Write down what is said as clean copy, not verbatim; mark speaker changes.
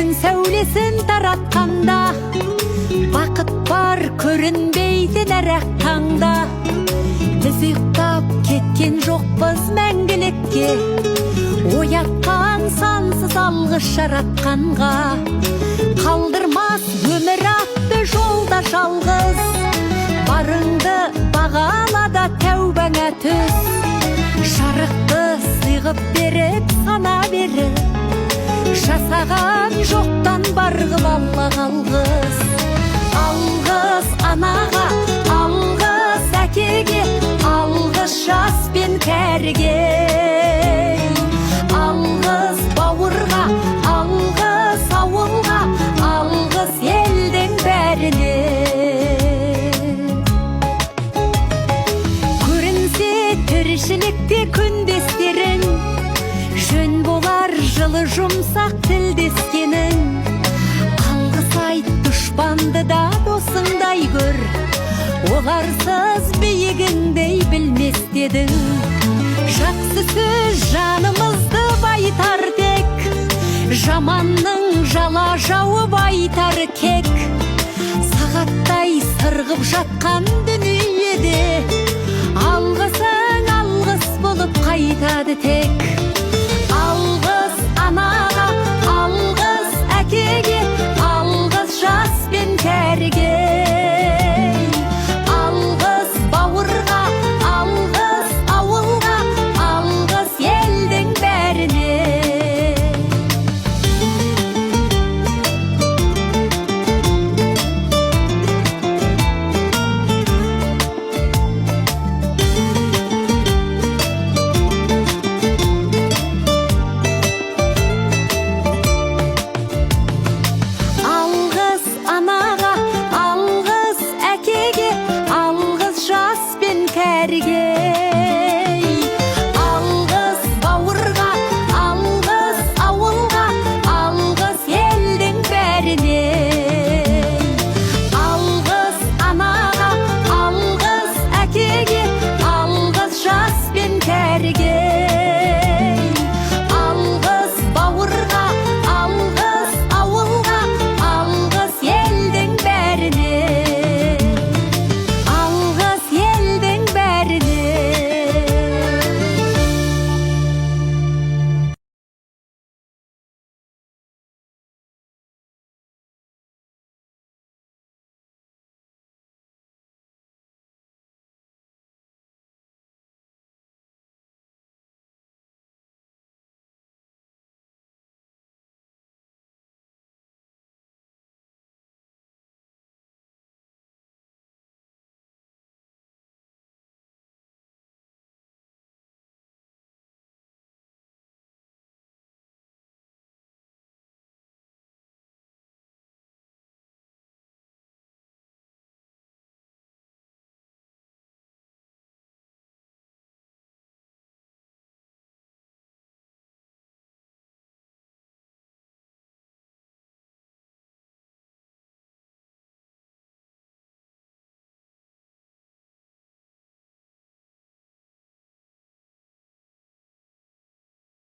Speaker 1: күн сәулесін таратқанда, бақыт бар көрінбейді нәрәк таңда. Біз ұйықтап кеткен жоқпыз мәңгілікке, оятқан сансыз алғыс жаратқанға. Қалдырмас өмір атты жолда жалғыз, барыңды бағалада тәубаңа түс. Жарықты сыйғып беріп сана беріп, жасаған жоқтан барғып алла қалғыз. Алғыз анаға, алғыз әкеге, алғыз жас пен кәріге. Алғыз бауырға, алғыз ауылға, алғыз елдің бәріне. Көрінсе тіршілікте күндестерің, жөн болар жылы жұмсақ тілдескенің. Алғыс айт дұшпанды да досыңдай көр, оларсыз биігіңдей білмес дедің. Жақсы сөз жанымызды байтар тек, жаманның жала жауып айтар кек. Сағаттай сырғып жатқан дүниеде, алғысың алғыс болып қайтады тек.